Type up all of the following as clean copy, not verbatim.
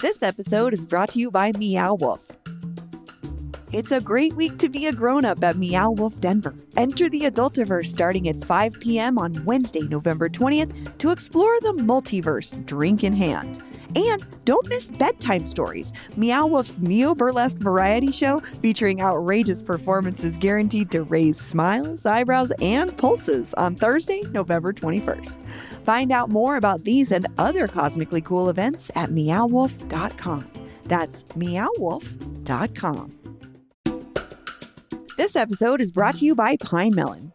This episode is brought to you by Meow Wolf. It's a great week to be a grown-up at Meow Wolf Denver. Enter the Adultiverse starting at 5 p.m. on Wednesday, November 20th to explore the multiverse, drink in hand. And don't miss Bedtime Stories, Meow Wolf's neo-burlesque variety show featuring outrageous performances guaranteed to raise smiles, eyebrows, and pulses on Thursday, November 21st. Find out more about these and other cosmically cool events at meowwolf.com. That's meowwolf.com. This episode is brought to you by Pine Melon.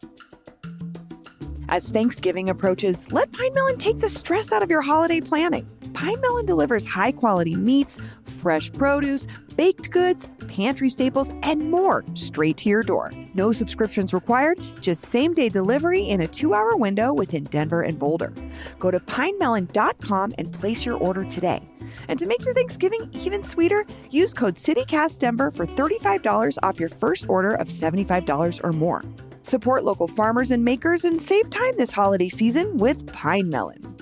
As Thanksgiving approaches, let Pine Melon take the stress out of your holiday planning. Pine Melon delivers high-quality meats, fresh produce, baked goods, pantry staples, and more straight to your door. No subscriptions required, just same-day delivery in a 2-hour window within Denver and Boulder. Go to pinemelon.com and place your order today. And to make your Thanksgiving even sweeter, use code CityCastDenver for $35 off your first order of $75 or more. Support local farmers and makers and save time this holiday season with Pine Melon.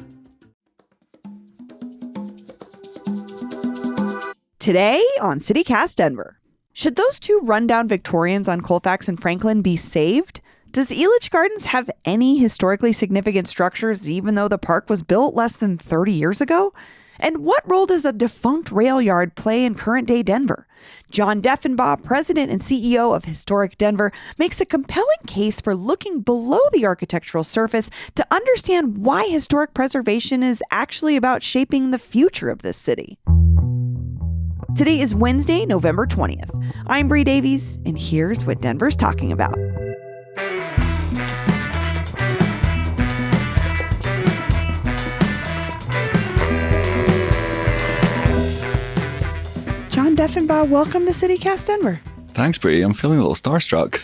Today on CityCast Denver. Should those two rundown Victorians on Colfax and Franklin be saved? Does Elitch Gardens have any historically significant structures even though the park was built less than 30 years ago? And what role does a defunct rail yard play in current-day Denver? John Deffenbaugh, president and CEO of Historic Denver, makes a compelling case for looking below the architectural surface to understand why historic preservation is actually about shaping the future of this city. Today is Wednesday, November 20th. I'm Bree Davies, and here's what Denver's talking about. John Deffenbaugh, welcome to CityCast Denver. Thanks, Bree. I'm feeling a little starstruck.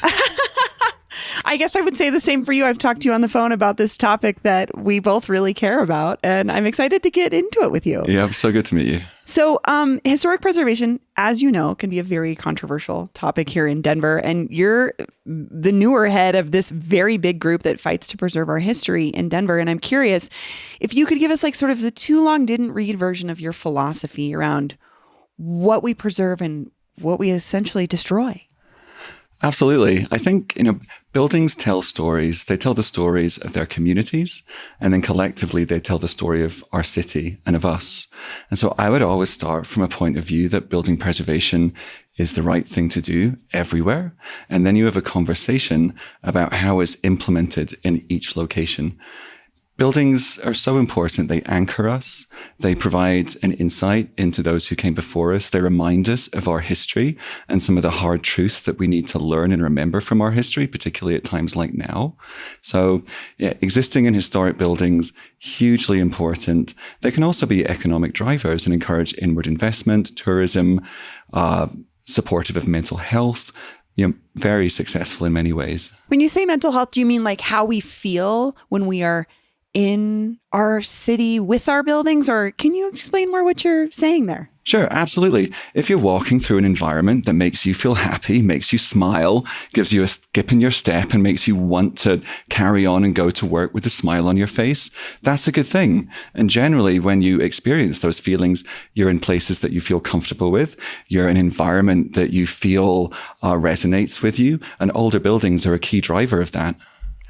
I guess I would say the same for you. I've talked to you on the phone about this topic that we both really care about, and I'm excited to get into it with you. Yeah, so good to meet you. So historic preservation, as you know, can be a very controversial topic here in Denver, and you're the newer head of this very big group that fights to preserve our history in Denver. And I'm curious if you could give us like sort of the too long didn't read version of your philosophy around what we preserve and what we essentially destroy. Absolutely. I think, buildings tell stories. They tell the stories of their communities, and then collectively they tell the story of our city and of us. And so I would always start from a point of view that building preservation is the right thing to do everywhere. And then you have a conversation about how it's implemented in each location. Buildings are so important. They anchor us. They provide an insight into those who came before us. They remind us of our history and some of the hard truths that we need to learn and remember from our history, particularly at times like now. So yeah, existing in historic buildings, hugely important. They can also be economic drivers and encourage inward investment, tourism, supportive of mental health. Very successful in many ways. When you say mental health, do you mean like how we feel when we are in our city with our buildings, or can you explain more what you're saying there? Sure, absolutely. If you're walking through an environment that makes you feel happy, makes you smile, gives you a skip in your step, and makes you want to carry on and go to work with a smile on your face, that's a good thing. And generally, when you experience those feelings, you're in places that you feel comfortable with. You're in an environment that you feel resonates with you. And older buildings are a key driver of that.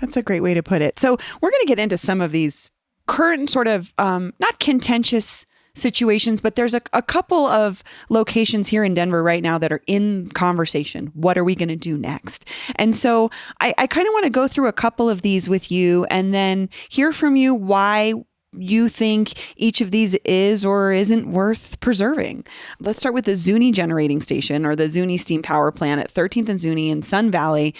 That's a great way to put it. So we're going to get into some of these current sort of not contentious situations, but there's a couple of locations here in Denver right now that are in conversation. What are we going to do next? And so I kind of want to go through a couple of these with you and then hear from you why you think each of these is or isn't worth preserving. Let's start with the Zuni generating station or the Zuni steam power plant at 13th and Zuni in Sun Valley.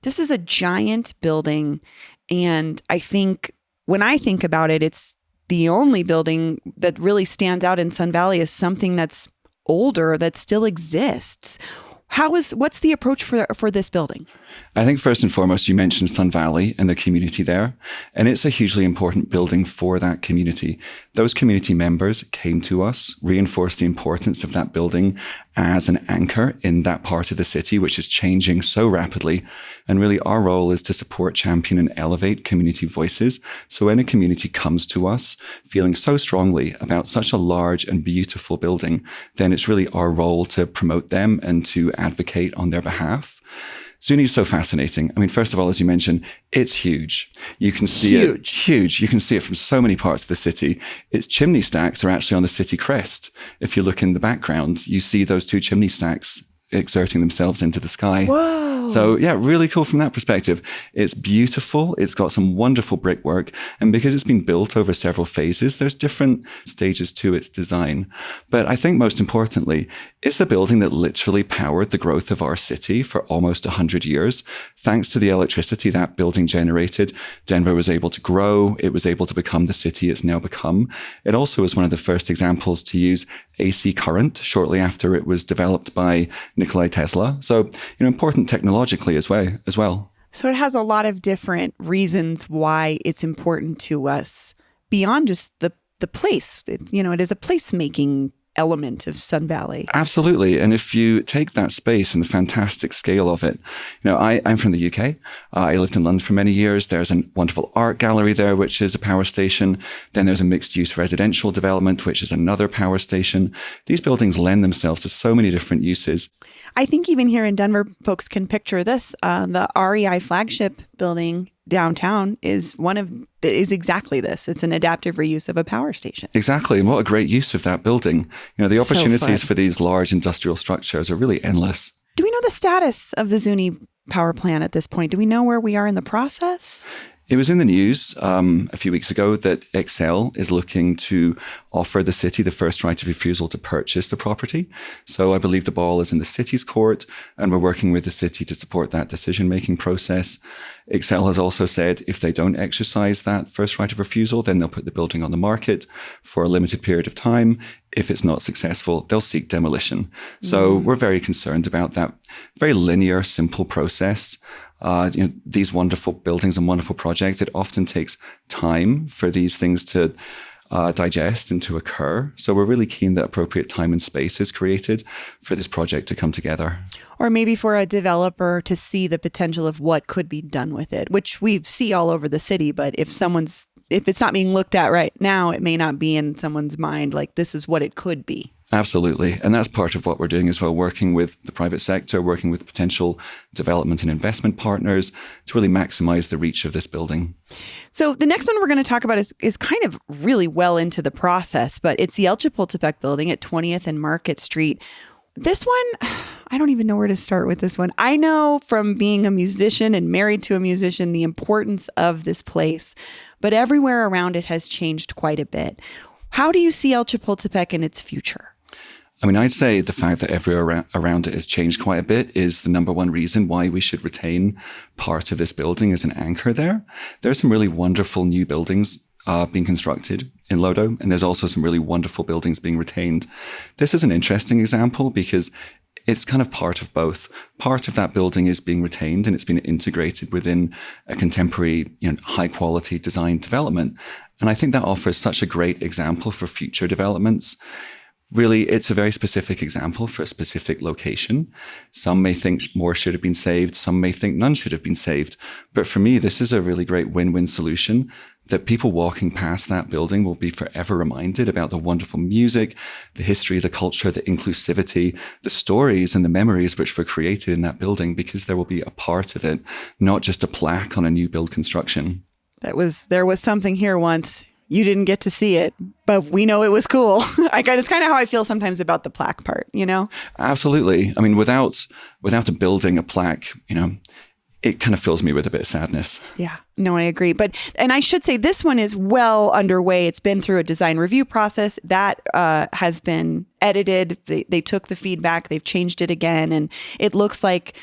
This is a giant building, and I think when I think about it, it's the only building that really stands out in Sun Valley as something that's older, that still exists. What's the approach for this building? I think first and foremost, you mentioned Sun Valley and the community there, and it's a hugely important building for that community. Those community members came to us, reinforced the importance of that building as an anchor in that part of the city, which is changing so rapidly. And really, our role is to support, champion, and elevate community voices. So when a community comes to us feeling so strongly about such a large and beautiful building, then it's really our role to promote them and to advocate on their behalf. Zuni is so fascinating. I mean, first of all, as you mentioned, it's huge. You can see it huge. You can see it from so many parts of the city. Its chimney stacks are actually on the city crest. If you look in the background, you see those two chimney stacks exerting themselves into the sky. Whoa. So yeah, really cool from that perspective. It's beautiful. It's got some wonderful brickwork. And because it's been built over several phases, there's different stages to its design. But I think most importantly, it's the building that literally powered the growth of our city for almost 100 years. Thanks to the electricity that building generated, Denver was able to grow. It was able to become the city it's now become. It also was one of the first examples to use AC current shortly after it was developed by Nikola Tesla. So, important technologically as well. So it has a lot of different reasons why it's important to us beyond just the place. It is a placemaking element of Sun Valley. Absolutely. And if you take that space and the fantastic scale of it, I'm from the UK. I lived in London for many years. There's a wonderful art gallery there, which is a power station. Then there's a mixed use residential development, which is another power station. These buildings lend themselves to so many different uses. I think even here in Denver, folks can picture this. The REI flagship building downtown is exactly this. It's an adaptive reuse of a power station. Exactly. And what a great use of that building. The opportunities for these large industrial structures are really endless. Do we know the status of the Zuni power plant at this point? Do we know where we are in the process? It was in the news a few weeks ago that Xcel is looking to offer the city the first right of refusal to purchase the property. So I believe the ball is in the city's court, and we're working with the city to support that decision-making process. Xcel has also said if they don't exercise that first right of refusal, then they'll put the building on the market for a limited period of time. If it's not successful, they'll seek demolition. So we're very concerned about that very linear, simple process. These wonderful buildings and wonderful projects, it often takes time for these things to digest and to occur. So we're really keen that appropriate time and space is created for this project to come together. Or maybe for a developer to see the potential of what could be done with it, which we see all over the city. But if it's not being looked at right now, it may not be in someone's mind like this is what it could be. Absolutely. And that's part of what we're doing as well, working with the private sector, working with potential development and investment partners to really maximize the reach of this building. So the next one we're going to talk about is kind of really well into the process, but it's the El Chapultepec building at 20th and Market Street. This one, I don't even know where to start with this one. I know from being a musician and married to a musician, the importance of this place, but everywhere around it has changed quite a bit. How do you see El Chapultepec in its future? I mean, I'd say the fact that everywhere around it has changed quite a bit is the number one reason why we should retain part of this building as an anchor there. There are some really wonderful new buildings being constructed in Lodo, and there's also some really wonderful buildings being retained. This is an interesting example because it's kind of part of both. Part of that building is being retained and it's been integrated within a contemporary, high quality design development. And I think that offers such a great example for future developments. Really, it's a very specific example for a specific location. Some may think more should have been saved. Some may think none should have been saved. But for me, this is a really great win-win solution that people walking past that building will be forever reminded about the wonderful music, the history, the culture, the inclusivity, the stories and the memories which were created in that building, because there will be a part of it, not just a plaque on a new build construction. There was something here once. You didn't get to see it, but we know it was cool. It's kind of how I feel sometimes about the plaque part, Absolutely. I mean, without a building, a plaque, it kind of fills me with a bit of sadness. Yeah, no, I agree. And I should say this one is well underway. It's been through a design review process that has been edited. They took the feedback, they've changed it again, and it looks like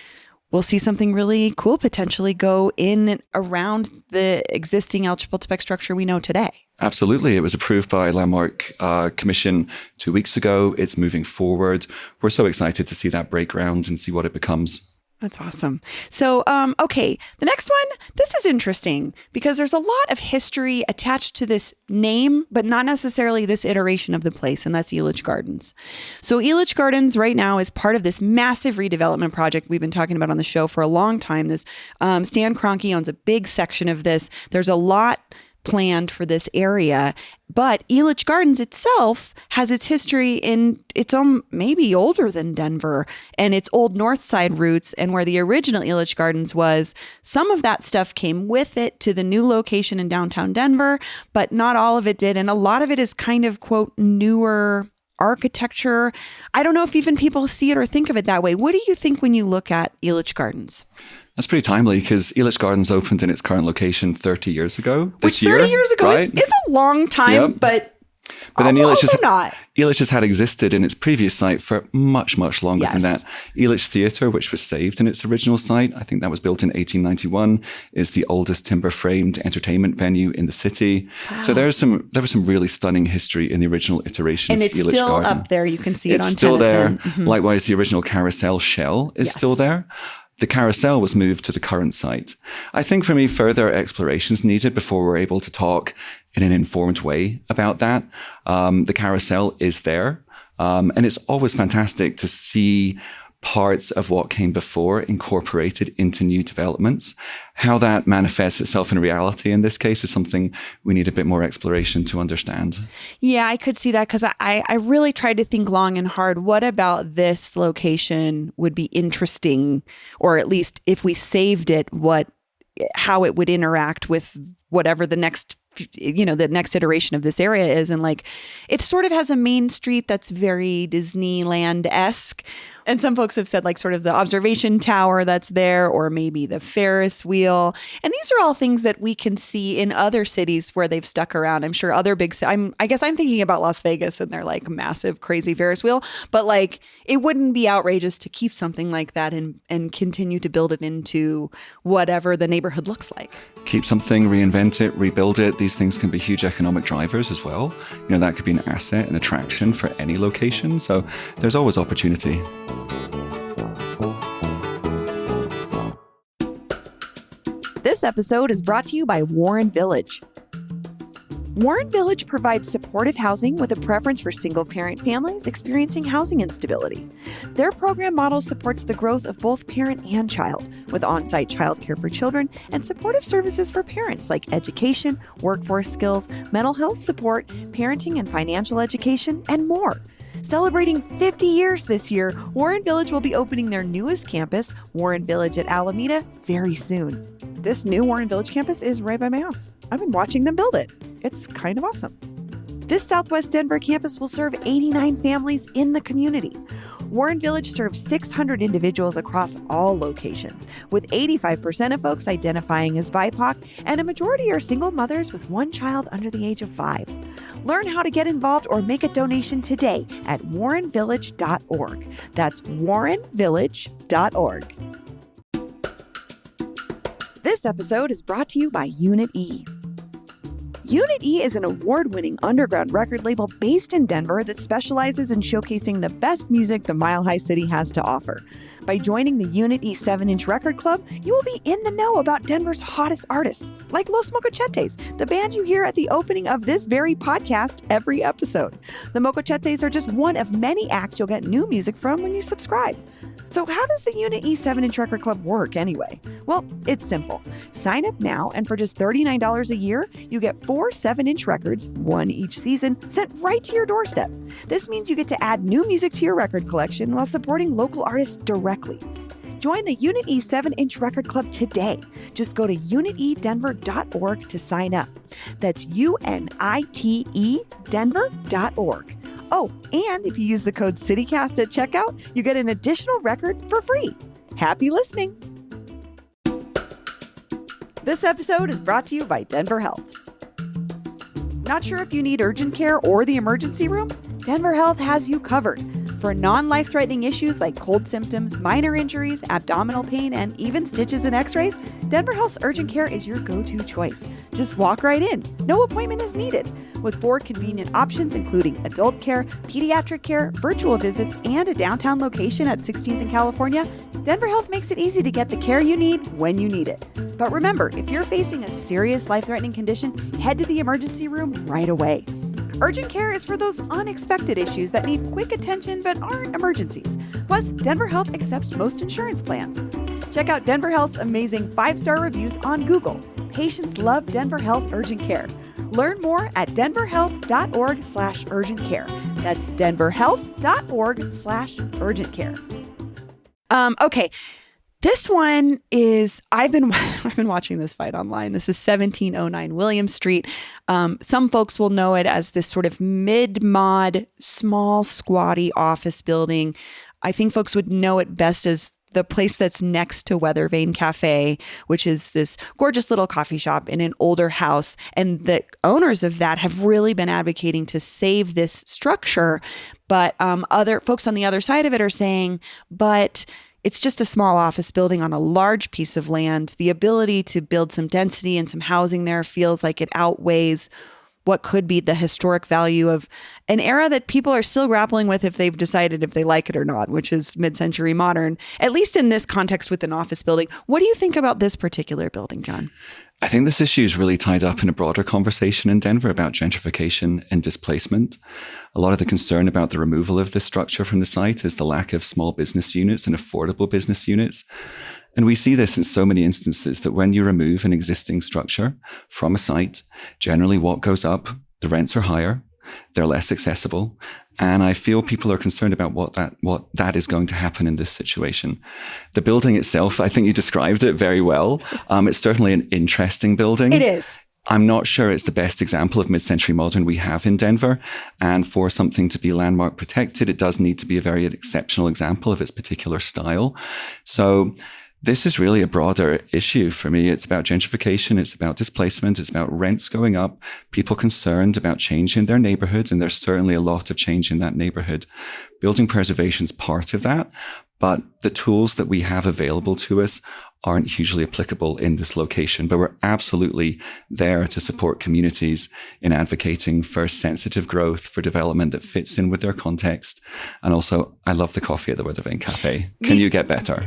we'll see something really cool potentially go in and around the existing El Chapultepec structure we know today. Absolutely. It was approved by Landmark Commission 2 weeks ago. It's moving forward. We're so excited to see that break ground and see what it becomes. That's awesome. So, okay, the next one, this is interesting because there's a lot of history attached to this name, but not necessarily this iteration of the place, and that's Elitch Gardens. So Elitch Gardens right now is part of this massive redevelopment project we've been talking about on the show for a long time. This Stan Kroenke owns a big section of this. There's a lot planned for this area, but Elitch Gardens itself has its history in its own, maybe older than Denver, and its old north side roots, and where the original Elitch Gardens was. Some of that stuff came with it to the new location in downtown Denver, but not all of it did, and a lot of it is kind of, quote, newer architecture. I don't know if even people see it or think of it that way. What do you think when you look at Elitch Gardens? That's pretty timely because Elitch Gardens opened in its current location 30 years ago. Which 30 years ago is a long time, but then Elitch has had existed in its previous site for much, much longer than that. Elitch Theatre, which was saved in its original site, I think that was built in 1891, is the oldest timber-framed entertainment venue in the city. Wow. So there was some really stunning history in the original iteration of Elitch Garden. And it's still up there. You can see it on Tennyson. It's still there. Mm-hmm. Likewise, the original carousel shell is still there. The carousel was moved to the current site. I think for me, further exploration is needed before we're able to talk in an informed way about that. The carousel is there. And it's always fantastic to see parts of what came before incorporated into new developments. How that manifests itself in reality in this case is something we need a bit more exploration to understand. Yeah, I could see that because I really tried to think long and hard. What about this location would be interesting, or at least if we saved it, how it would interact with whatever the next iteration of this area is. And like, it sort of has a main street that's very Disneyland-esque. And some folks have said like sort of the observation tower that's there, or maybe the Ferris wheel. And these are all things that we can see in other cities where they've stuck around. I'm sure other I guess I'm thinking about Las Vegas and their like massive, crazy Ferris wheel. But like, it wouldn't be outrageous to keep something like that and continue to build it into whatever the neighborhood looks like. Keep something, reinvent it, rebuild it. These things can be huge economic drivers as well. That could be an asset, an attraction for any location. So there's always opportunity. This episode is brought to you by Warren Village. Warren Village provides supportive housing with a preference for single-parent families experiencing housing instability. Their program model supports the growth of both parent and child, with on-site childcare for children and supportive services for parents like education, workforce skills, mental health support, parenting and financial education, and more. Celebrating 50 years this year, Warren Village will be opening their newest campus, Warren Village at Alameda, very soon. This new Warren Village campus is right by my house. I've been watching them build it. It's kind of awesome. This Southwest Denver campus will serve 89 families in the community. Warren Village serves 600 individuals across all locations, with 85% of folks identifying as BIPOC, and a majority are single mothers with one child under the age of 5. Learn how to get involved or make a donation today at warrenvillage.org. That's warrenvillage.org. This episode is brought to you by Unit E. Unit E is an award-winning underground record label based in Denver that specializes in showcasing the best music the Mile High City has to offer. By joining the Unit E 7-inch record club, you will be in the know about Denver's hottest artists, like Los Mocochetes, the band you hear at the opening of this very podcast every episode. The Mocochetes are just one of many acts you'll get new music from when you subscribe. So how does the Unit E 7-inch record club work anyway? Well, it's simple. Sign up now, and for just $39 a year, you get 4 7-inch records, one each season, sent right to your doorstep. This means you get to add new music to your record collection while supporting local artists directly. Join the Unit E 7-inch record club today. Just go to unitedenver.org to sign up. That's UNITE Denver.org. Oh, and if you use the code CityCast at checkout, you get an additional record for free. Happy listening. This episode is brought to you by Denver Health. Not sure if you need urgent care or the emergency room? Denver Health has you covered. For non-life-threatening issues like cold symptoms, minor injuries, abdominal pain, and even stitches and x-rays, Denver Health's urgent care is your go-to choice. Just walk right in. No appointment is needed. With 4 convenient options, including adult care, pediatric care, virtual visits, and a downtown location at 16th and California, Denver Health makes it easy to get the care you need when you need it. But remember, if you're facing a serious life-threatening condition, head to the emergency room right away. Urgent care is for those unexpected issues that need quick attention but aren't emergencies. Plus, Denver Health accepts most insurance plans. Check out Denver Health's amazing 5-star reviews on Google. Patients love Denver Health Urgent Care. Learn more at denverhealth.org/urgent care. That's denverhealth.org/urgent care. Okay. This one is, I've been watching this fight online. This is 1709 William Street. Some folks will know it as this sort of mid-mod, small, squatty office building. I think folks would know it best as the place that's next to Weather Vane Cafe, which is this gorgeous little coffee shop in an older house. And the owners of that have really been advocating to save this structure. But other folks on the other side of it are saying, but it's just a small office building on a large piece of land. The ability to build some density and some housing there feels like it outweighs what could be the historic value of an era that people are still grappling with if they've decided if they like it or not, which is mid-century modern, at least in this context with an office building. What do you think about this particular building, John? I think this issue is really tied up in a broader conversation in Denver about gentrification and displacement. A lot of the concern about the removal of this structure from the site is the lack of small business units and affordable business units. And we see this in so many instances that when you remove an existing structure from a site, generally what goes up, the rents are higher, they're less accessible. And I feel people are concerned about what that is going to happen in this situation. The building itself, I think you described it very well. It's certainly an interesting building. It is. I'm not sure it's the best example of mid-century modern we have in Denver. And for something to be landmark protected, it does need to be a very exceptional example of its particular style. So this is really a broader issue for me. It's about gentrification. It's about displacement. It's about rents going up, people concerned about change in their neighborhood. And there's certainly a lot of change in that neighborhood. Building preservation is part of that. But the tools that we have available to us aren't hugely applicable in this location. But we're absolutely there to support communities in advocating for sensitive growth, for development that fits in with their context. And also, I love the coffee at the Weather Vane Cafe. Can you get better?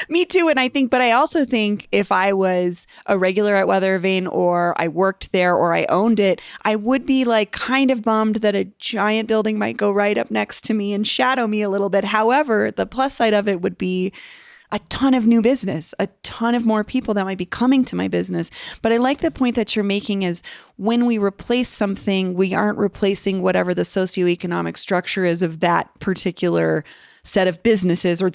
Me too. And I also think if I was a regular at Weather Vane or I worked there or I owned it, I would be like kind of bummed that a giant building might go right up next to me and shadow me a little bit. However, the plus side of it would be a ton of new business, a ton of more people that might be coming to my business. But I like the point that you're making is when we replace something, we aren't replacing whatever the socioeconomic structure is of that particular set of businesses or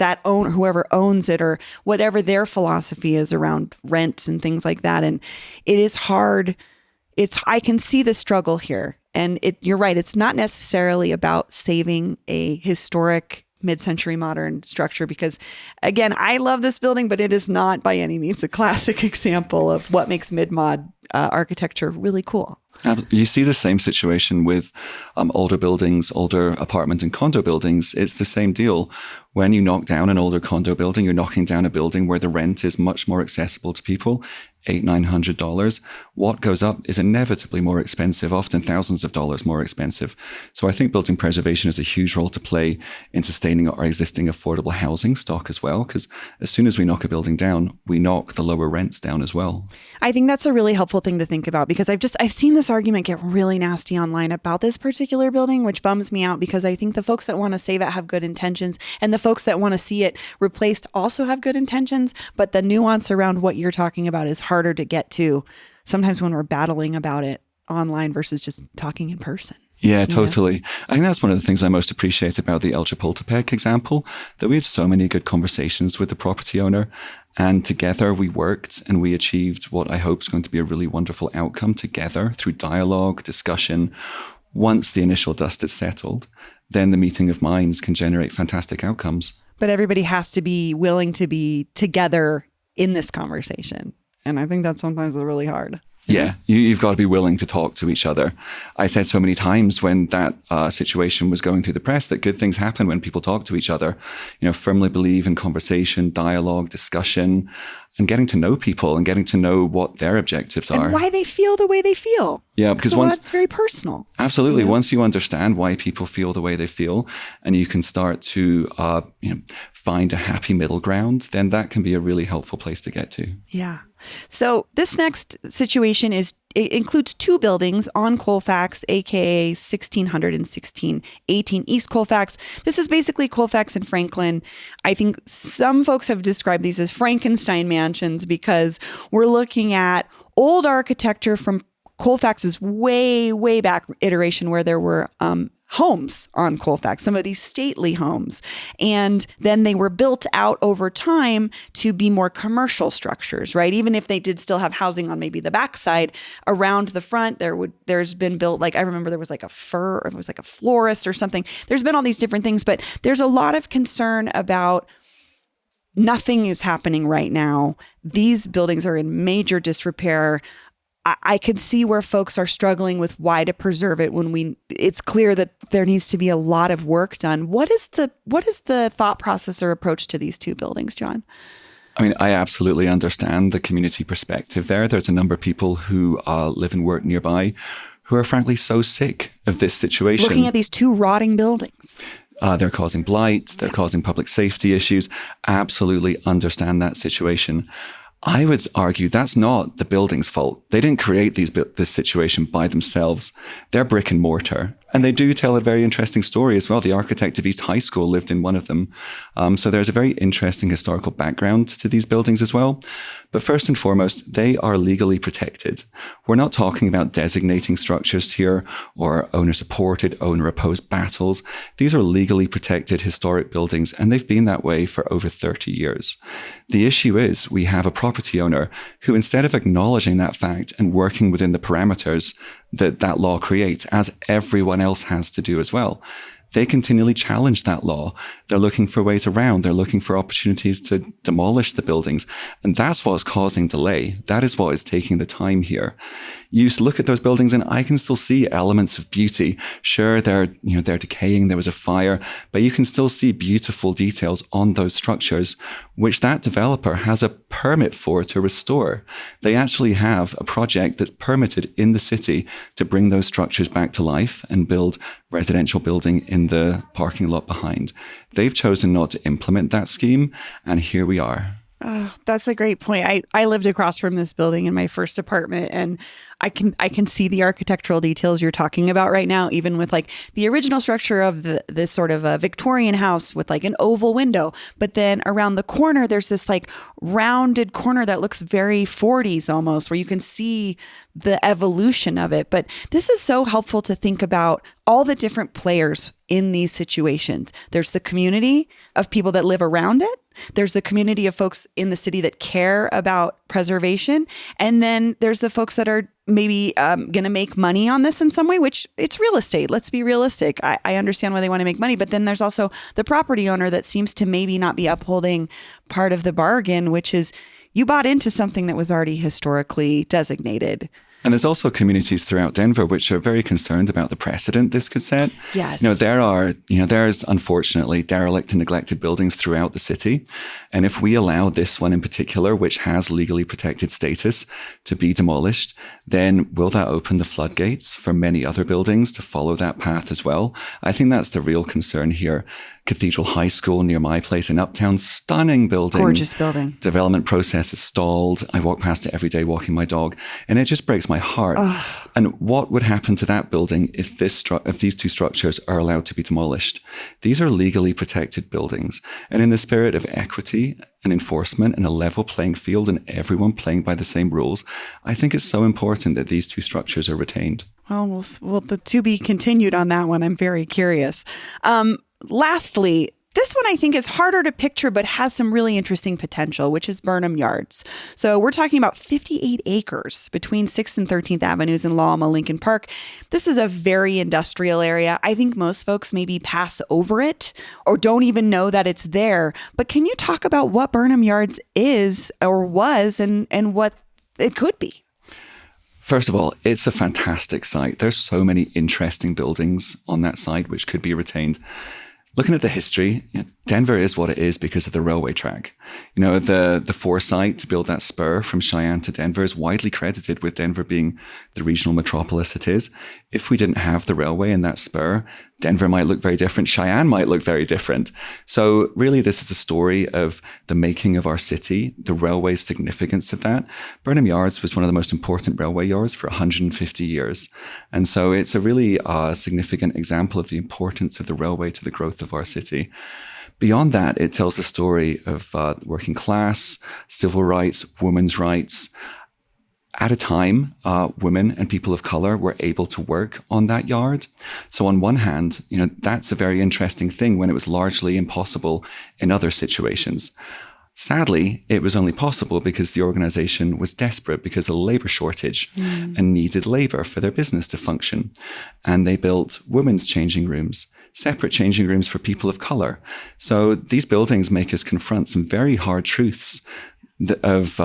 whoever owns it or whatever their philosophy is around rent and things like that. And it is hard. I can see the struggle here. And you're right. It's not necessarily about saving a historic mid-century modern structure because, again, I love this building, but it is not by any means a classic example of what makes mid-mod architecture really cool. You see the same situation with older buildings, older apartment and condo buildings. It's the same deal. When you knock down an older condo building, you're knocking down a building where the rent is much more accessible to people, $800-900. What goes up is inevitably more expensive, often thousands of dollars more expensive. So I think building preservation has a huge role to play in sustaining our existing affordable housing stock as well, because as soon as we knock a building down, we knock the lower rents down as well. I think that's a really helpful thing to think about because I've seen this argument get really nasty online about this particular building, which bums me out because I think the folks that want to save it have good intentions and the folks that want to see it replaced also have good intentions, but the nuance around what you're talking about is harder to get to sometimes when we're battling about it online versus just talking in person. Yeah, totally. I think that's one of the things I most appreciate about the El Chapultepec example, that we had so many good conversations with the property owner, and together we worked and we achieved what I hope is going to be a really wonderful outcome together through dialogue, discussion. Once the initial dust is settled, then the meeting of minds can generate fantastic outcomes. But everybody has to be willing to be together in this conversation. And I think that's sometimes really hard. Yeah, you've got to be willing to talk to each other. I said so many times when that situation was going through the press that good things happen when people talk to each other. Firmly believe in conversation, dialogue, discussion, and getting to know people and getting to know what their objectives are. And why they feel the way they feel. Yeah, because that's very personal. Absolutely. Once you understand why people feel the way they feel and you can start to find a happy middle ground, then that can be a really helpful place to get to. Yeah. So this next situation it includes two buildings on Colfax, aka 1600 and 1618 East Colfax. This is basically Colfax and Franklin. I think some folks have described these as Frankenstein mansions because we're looking at old architecture from Colfax's way, way back iteration where there were homes on Colfax, some of these stately homes. And then they were built out over time to be more commercial structures, right? Even if they did still have housing on maybe the backside, around the front, there's been built, like I remember there was like it was like a florist or something. There's been all these different things, but there's a lot of concern about nothing is happening right now. These buildings are in major disrepair. I can see where folks are struggling with why to preserve it when it's clear that there needs to be a lot of work done. What is the thought process or approach to these two buildings, John? I mean, I absolutely understand the community perspective there. There's a number of people who live and work nearby who are frankly so sick of this situation. Looking at these two rotting buildings. They're causing blight. They're causing public safety issues. Absolutely understand that situation. I would argue that's not the building's fault. They didn't create this situation by themselves. They're brick and mortar. And they do tell a very interesting story as well. The architect of East High School lived in one of them. So there's a very interesting historical background to these buildings as well. But first and foremost, they are legally protected. We're not talking about designating structures here or owner-supported, owner-opposed battles. These are legally protected historic buildings, and they've been that way for over 30 years. The issue is we have a property owner who, instead of acknowledging that fact and working within the parameters that law creates, as everyone else has to do as well, they continually challenge that law. They're looking for ways around. They're looking for opportunities to demolish the buildings. And that's what's causing delay. That is what is taking the time here. You look at those buildings and I can still see elements of beauty. Sure, they're decaying. There was a fire, but you can still see beautiful details on those structures, which that developer has a permit for to restore. They actually have a project that's permitted in the city to bring those structures back to life and build residential building in the parking lot behind. They've chosen not to implement that scheme, and here we are. Oh, that's a great point. I lived across from this building in my first apartment, and I can see the architectural details you're talking about right now, even with like the original structure of this sort of a Victorian house with like an oval window. But then around the corner, there's this like rounded corner that looks very 40s almost, where you can see the evolution of it. But this is so helpful to think about all the different players in these situations. There's the community of people that live around it. There's the community of folks in the city that care about preservation. And then there's the folks that are maybe going to make money on this in some way, which it's real estate. Let's be realistic. I understand why they want to make money. But then there's also the property owner that seems to maybe not be upholding part of the bargain, which is you bought into something that was already historically designated. And there's also communities throughout Denver which are very concerned about the precedent this could set. Yes. There's unfortunately derelict and neglected buildings throughout the city. And if we allow this one in particular, which has legally protected status, to be demolished, then will that open the floodgates for many other buildings to follow that path as well? I think that's the real concern here. Cathedral High School near my place in Uptown, stunning building. Gorgeous building. Development process is stalled. I walk past it every day walking my dog, and it just breaks my heart. Ugh. And what would happen to that building if these two structures are allowed to be demolished? These are legally protected buildings. And in the spirit of equity and enforcement and a level playing field and everyone playing by the same rules, I think it's so important that these two structures are retained. Well, the to be continued on that one. I'm very curious. Lastly, this one I think is harder to picture, but has some really interesting potential, which is Burnham Yards. So we're talking about 58 acres between 6th and 13th Avenues in La Alma Lincoln Park. This is a very industrial area. I think most folks maybe pass over it or don't even know that it's there. But can you talk about what Burnham Yards is or was and what it could be? First of all, it's a fantastic site. There's so many interesting buildings on that site which could be retained. Looking at the history, Denver is what it is because of the railway track. The foresight to build that spur from Cheyenne to Denver is widely credited with Denver being the regional metropolis it is. If we didn't have the railway and that spur, Denver might look very different. Cheyenne might look very different. So really, this is a story of the making of our city, the railway significance of that. Burnham Yards was one of the most important railway yards for 150 years. And so it's a really significant example of the importance of the railway to the growth of our city. Beyond that, it tells the story of working class, civil rights, women's rights. At a time, women and people of color were able to work on that yard. So on one hand, that's a very interesting thing when it was largely impossible in other situations. Sadly, it was only possible because the organization was desperate because of a labor shortage and needed labor for their business to function. And they built women's changing rooms, separate changing rooms for people of color. So these buildings make us confront some very hard truths of,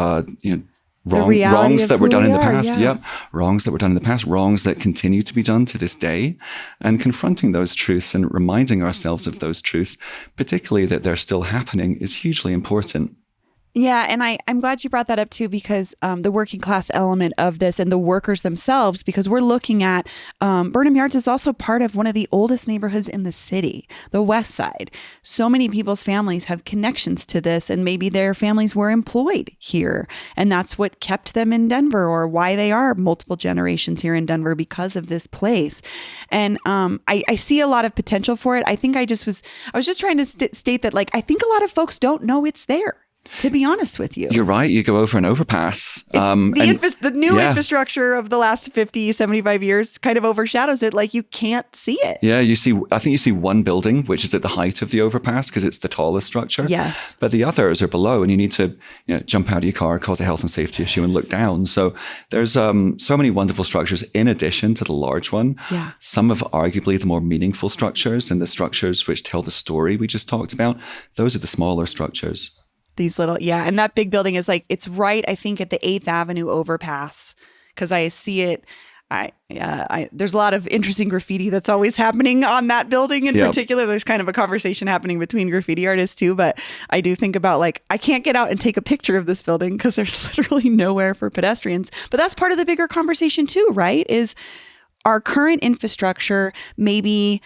wrongs that were done in the past. Wrongs that were done in the past, wrongs that continue to be done to this day, and confronting those truths and reminding ourselves of those truths, particularly that they're still happening, is hugely important. Yeah, and I'm glad you brought that up too, because the working class element of this and the workers themselves, because we're looking at Burnham Yards is also part of one of the oldest neighborhoods in the city, the West Side. So many people's families have connections to this, and maybe their families were employed here, and that's what kept them in Denver, or why they are multiple generations here in Denver because of this place. And I see a lot of potential for it. I think I was just trying to state that, like, I think a lot of folks don't know it's there. To be honest with you. You're right. You go over an overpass. The new infrastructure of the last 50, 75 years kind of overshadows it. Like, you can't see it. Yeah, I think you see one building, which is at the height of the overpass because it's the tallest structure. Yes. But the others are below, and you need to jump out of your car, cause a health and safety issue, and look down. So there's so many wonderful structures in addition to the large one. Yeah. Some of arguably the more meaningful structures, and the structures which tell the story we just talked about, those are the smaller structures. These little, and that big building is like, it's right, I think, at the 8th Avenue overpass, because I see it. There's a lot of interesting graffiti that's always happening on that building in particular. There's kind of a conversation happening between graffiti artists too, but I do think about, like, I can't get out and take a picture of this building because there's literally nowhere for pedestrians. But that's part of the bigger conversation too, right? Is our current infrastructure maybe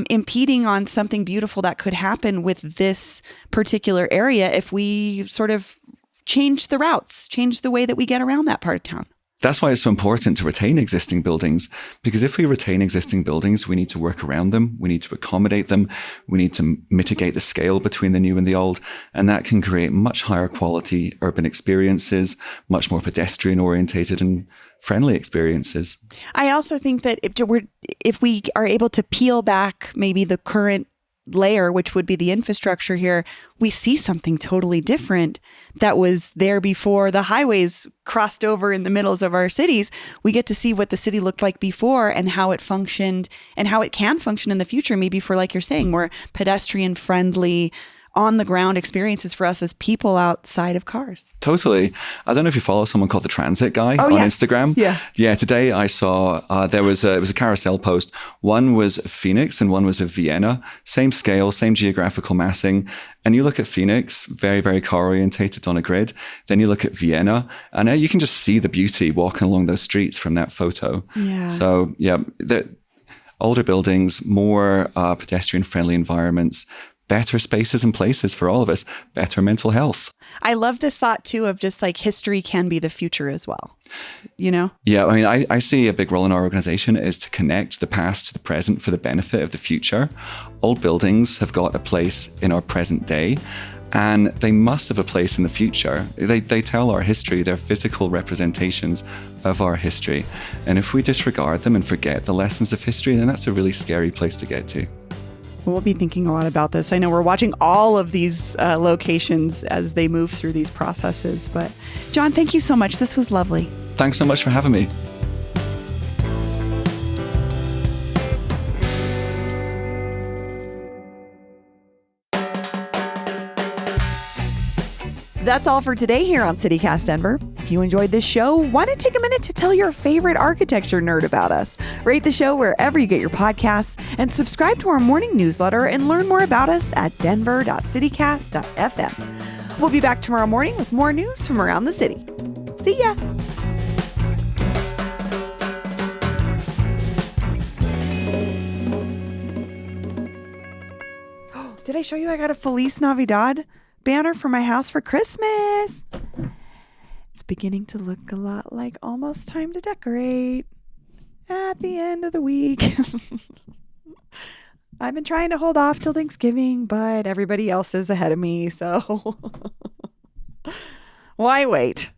impeding on something beautiful that could happen with this particular area if we sort of change the routes, change the way that we get around that part of town? That's why it's so important to retain existing buildings, because if we retain existing buildings, we need to work around them. We need to accommodate them. We need to mitigate the scale between the new and the old. And that can create much higher quality urban experiences, much more pedestrian orientated and friendly experiences. I also think that if we are able to peel back maybe the current layer, which would be the infrastructure here, we see something totally different that was there before the highways crossed over in the middles of our cities. We get to see what the city looked like before and how it functioned and how it can function in the future, maybe for, like you're saying, more pedestrian friendly, on the ground experiences for us as people outside of cars. Totally. I don't know if you follow someone called the Transit Guy on Instagram. Yeah. Today I saw it was a carousel post. One was Phoenix and one was of Vienna. Same scale, same geographical massing. And you look at Phoenix, very, very car orientated on a grid. Then you look at Vienna, and you can just see the beauty walking along those streets from that photo. Yeah. So the older buildings, more pedestrian friendly environments, better spaces and places for all of us, better mental health. I love this thought too of just like history can be the future as well, you know? Yeah, I mean, I see a big role in our organization is to connect the past to the present for the benefit of the future. Old buildings have got a place in our present day, and they must have a place in the future. They tell our history. They're physical representations of our history. And if we disregard them and forget the lessons of history, then that's a really scary place to get to. We'll be thinking a lot about this. I know we're watching all of these locations as they move through these processes. But John, thank you so much. This was lovely. Thanks so much for having me. That's all for today here on CityCast Denver. If you enjoyed this show, why not take a minute to tell your favorite architecture nerd about us? Rate the show wherever you get your podcasts and subscribe to our morning newsletter and learn more about us at denver.citycast.fm. We'll be back tomorrow morning with more news from around the city. See ya! Did I show you I got a Feliz Navidad banner for my house for Christmas? It's beginning to look a lot like almost time to decorate at the end of the week. I've been trying to hold off till Thanksgiving, but everybody else is ahead of me, so why wait?